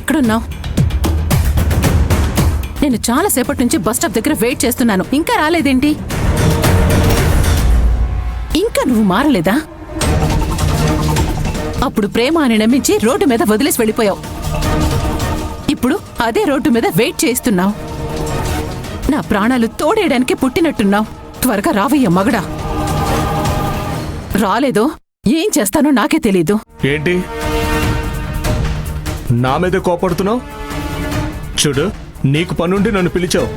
ఎక్కడున్నావు? నేను చాలా సేపటి నుంచి బస్ స్టాప్ దగ్గర వెయిట్ చేస్తున్నాను, ఇంకా రాలేదేంటి? ఇంకా నువ్వు మారలేదా? అప్పుడు ప్రేమ అని నమ్మించి రోడ్డు మీద వదిలేసి వెళ్ళిపోయావు. ఇప్పుడు అదే రోడ్డు మీద వెయిట్ చేస్తున్నావు. నా ప్రాణాలు తోడేయడానికి పుట్టినట్టున్నావు. త్వరగా రావయ్య మగడా. రాలేదో ఏం చేస్తానో నాకే తెలీదు. ఏంటి నా మీద కోపడుతున్నావు? చూడు, నీకు పనుండి నన్ను పిలిచావు.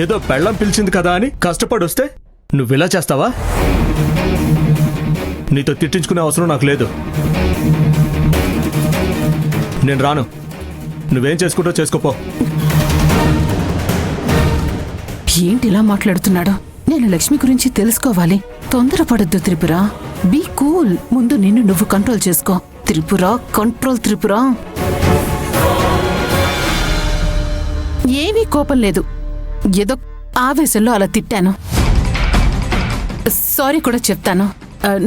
ఏదో పెళ్ళం పిలిచింది కదా అని కష్టపడొస్తే నువ్విలా చేస్తావా? నీతో తిట్టించుకునే అవసరం నాకు లేదు. నేను రాను. నువ్వేం చేసుకుంటో చేసుకోపో. ఏంటి ఇలా మాట్లాడుతున్నాడు? నేను లక్ష్మి గురించి తెలుసుకోవాలి. తొందరపడొద్దు త్రిపుర. Be cool. ముందు నిన్ను నువ్వు కంట్రోల్ చేసుకో. త్రిపుర, కంట్రోల్ త్రిపుర. ఏమీ కోపం లేదు, ఏదో ఆవేశంలో అలా తిట్టాను. సారీ కూడా చెప్తాను.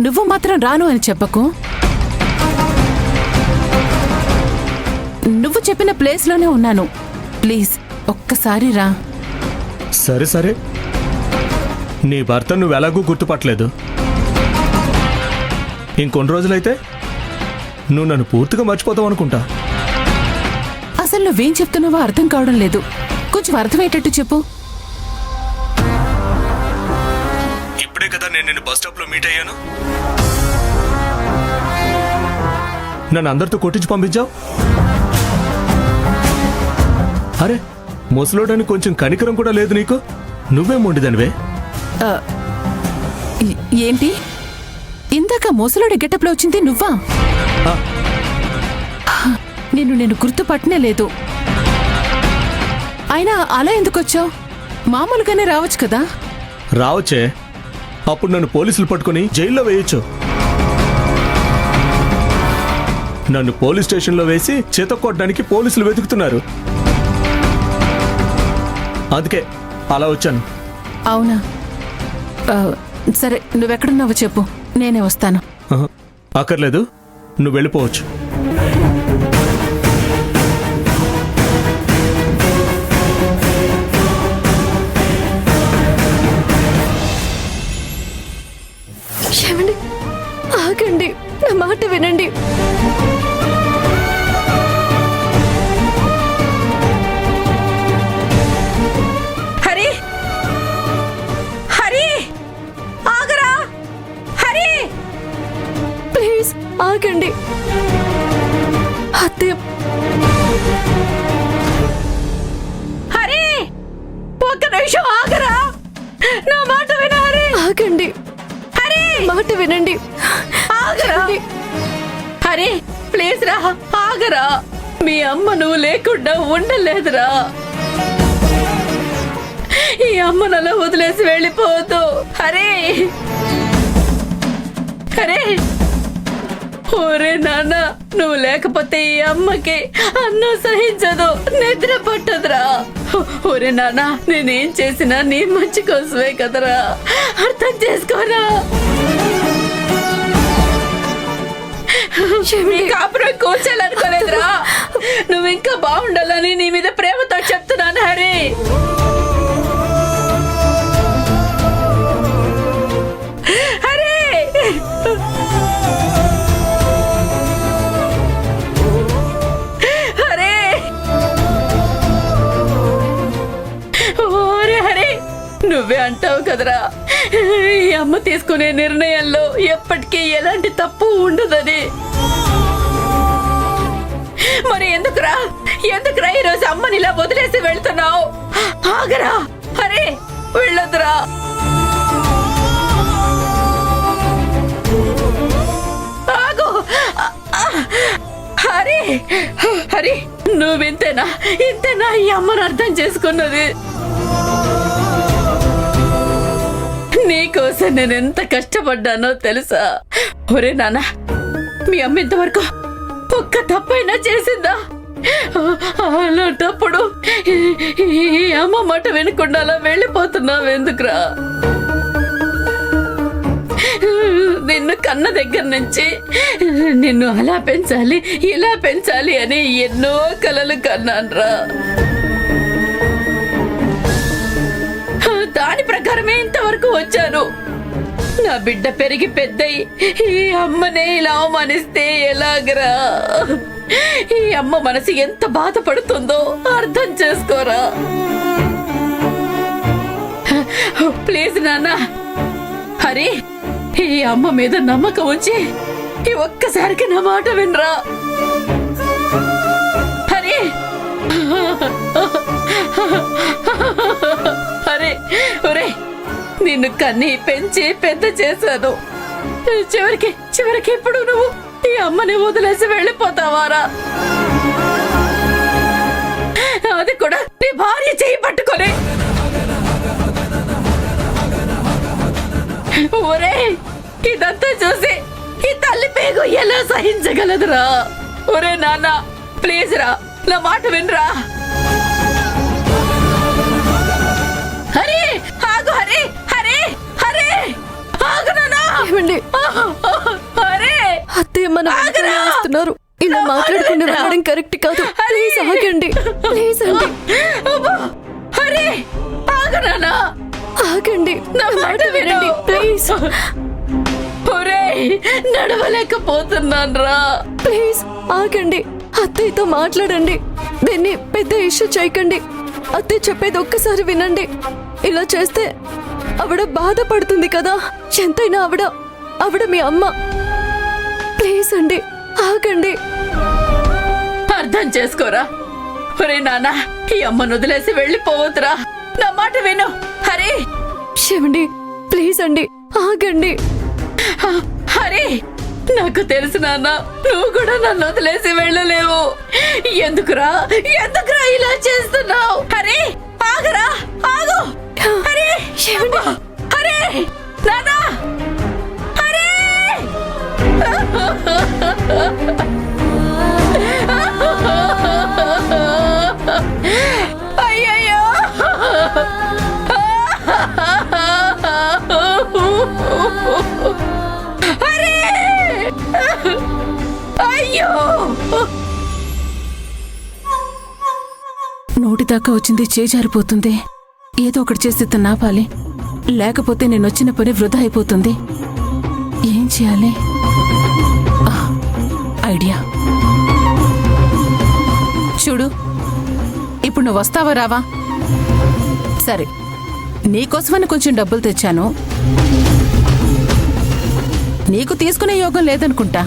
నువ్వు మాత్రం రాను అని చెప్పకు. నువ్వు చెప్పిన ప్లేస్లోనే ఉన్నాను. ప్లీజ్ ఒక్కసారి రా. సరే సరే, నీ భర్త నువ్వెలాగూ గుర్తుపట్టలేదు. ఇంకొన్ని రోజులైతే నువ్వు నన్ను పూర్తిగా మర్చిపోతావు అనుకుంటా. అసలు నువ్వేం చెప్తున్నావో అర్థం కావడం లేదు. కొంచెం అర్థమయ్యేటట్టు చెప్పు. ఇప్పుడే కదా నేను నిన్ను బస్ స్టాప్ లో మీట్ అయ్యాను. నన్ను అందరితో కొట్టించి పంపించావు. అరే, ముసలోడని కొంచెం కనికరం కూడా లేదు నీకు. నువ్వేం మొండిదానివే. ఏంటి ఇందాక ముసలోడి గెటప్లో వచ్చింది నువ్వా? నేను గుర్తుపట్టనే లేదు. అయినా అలా ఎందుకు వచ్చావు? మామూలుగానే రావచ్చు కదా. రావచ్చే, అప్పుడు నన్ను పోలీసులు పట్టుకుని జైల్లో వేయొచ్చు. నన్ను పోలీస్ స్టేషన్లో వేసి చేతకొట్టడానికి పోలీసులు వెతుకుతున్నారు. అందుకే అలా వచ్చాను. అవునా? సరే, నువ్వెక్కడున్నావో చెప్పు, నేనే వస్తాను. అక్కర్లేదు, నువ్వు వెళ్ళిపోవచ్చు. ఏమండి, ఆగండి, నా మాట వినండి. హరి, హరి, ఆగరా! హరి, ప్లీజ్ ఆగండి. అత్తయ్య, హరి, ఒక్క నిమిషం ఆగరా! నా మాట విను హరి. ఆగండి, హరి, మాట వినండి. ఆగరా! హరి, ప్లీజ్ రా, ఆగరా! మీ అమ్మ నువ్వు లేకుండా ఉండలేదురా. ఈ అమ్మను అలా వదిలేసి వెళ్ళిపోవద్దు హరి. హరి, ఓరే నాన్న, నువ్వు లేకపోతే ఈ అమ్మకి అన్నం సహించదు, నిద్ర పట్టదురా. ఓరే నాన్న, నేనేం చేసినా నీ మంచి కోసమే కదరా, అర్థం చేసుకోరా. నీ కాపురం కూర్చోాలనుకోలేదురా. నువ్వు ఇంకా బాగుండాలని నీ మీద ప్రేమతో చెప్తున్నాను హరి. హరి, హరి, ఓరే హరి, నువ్వే అంటావు కదరా, ఈ అమ్మ తీసుకునే నిర్ణయంలో ఎప్పటికీ ఎలాంటి తప్పు ఉండదని. మరి ఎందుకురా ఈరోజు అమ్మని ఇలా వదిలేసి వెళ్తున్నావు? ఆగరా హరి, వెళ్ళొద్దురా. ఆగు హరి. హరి, నువ్వింతేనా ఈ అమ్మను అర్థం చేసుకున్నది? నీకోసం నేను ఎంత కష్టపడ్డానో తెలుసా? ఒరే నాన్న, మీ అమ్మ ఇంతవరకు ఒక్క తప్పైనా చేసిందా? అలాంటప్పుడు ఈ అమ్మ మాట వినకుండా అలా వెళ్ళిపోతున్నావు ఎందుకురా? నిన్ను కన్న దగ్గర నుంచి నిన్ను అలా పెంచాలి ఇలా పెంచాలి అని ఎన్నో కలలు కన్నాన్రా. దాని ప్రకారమే ఇంతవరకు వచ్చాను. నా బిడ్డ పెరిగి పెద్దయి ఈ అమ్మనే ఇలా అవమానిస్తే ఎలాగరా? ఈ అమ్మ మనసు ఎంత బాధపడుతుందో అర్థం చేసుకోరా. ప్లీజ్ నాన్న, హరి, ఈ అమ్మ మీద నమ్మకం ఉంచి ఈ ఒక్కసారికి నా మాట వినరా. హరి, హరి, ఒరే, నిన్ను కన్ని పెంచి పెద్ద చేశాను. చివరికి ఇప్పుడు నువ్వు ఈ అమ్మని వదిలేసి వెళ్ళిపోతావారా? అది కూడా నీ భార్య చేయి పట్టుకొని. ఒరే, ఇదంతా చూసి ఈ తల్లి పేగు ఎలా సహించగలదురా? ఒరే నాన్న, ప్లీజ్ రా, నా మాట వినరా. హరి, ఆగు, హరి, హరి, హరి, ఆగు నాన్న. ఏమండి, హరి, అత్తయ్య మన వెనకాల వస్తున్నారు. ఇలా మాట్లాడుకుని వెళ్ళడం కరెక్ట్ కాదు. ప్లీజ్ ఆగండి, ప్లీజ్ అండి. అబ్బా, హరి, ఆగు నాన్న. ఆగండి, నా మాట వినండి ప్లీజ్. ఒరేయ్, నడవలేకపోతున్నాను రా. ప్లీజ్ ఆగండి, అత్తయ్యతో మాట్లాడండి. దీన్ని పెద్ద ఇష్యూ చేయకండి. అత్తయ్య చెప్పేది ఒక్కసారి వినండి. ఇలా చేస్తే ఆవిడ బాధపడుతుంది కదా. ఎంతైనా ఆవిడ మీ అమ్మ. ప్లీజ్ అండి, ఆగండి. అర్థం చేసుకోరా. ఒరే నాన్న, ఈ అమ్మను వదిలేసి వెళ్ళిపోవద్దురా. నా మాట విను. హరి, శివండి, ప్లీజ్ అండి, ఆగండి. హరి, నాకు తెలుసు నాన్న, నువ్వు కూడా నన్ను వదిలేసి వెళ్ళలేవు. ఎందుకురా ఇలా చేస్తున్నావు? హరి, ఆగరా, ఆగు. హరి, శివండి, హరి, నాన్న, హరి. అయ్యయ్యో, హరి, అయ్యో. నోటి దాకా వచ్చింది చేజారిపోతుంది. ఏదో ఒకటి చేసి నాపాలి, లేకపోతే నేను వచ్చిన పని వృధా అయిపోతుంది. ఏం చేయాలి? ఐడియా. చూడు, ఇప్పుడు నువ్వు వస్తావా రావా? సరే, నీకోసమని కొంచెం డబ్బులు తెచ్చాను. నీకు తీసుకునే యోగం లేదనుకుంటా.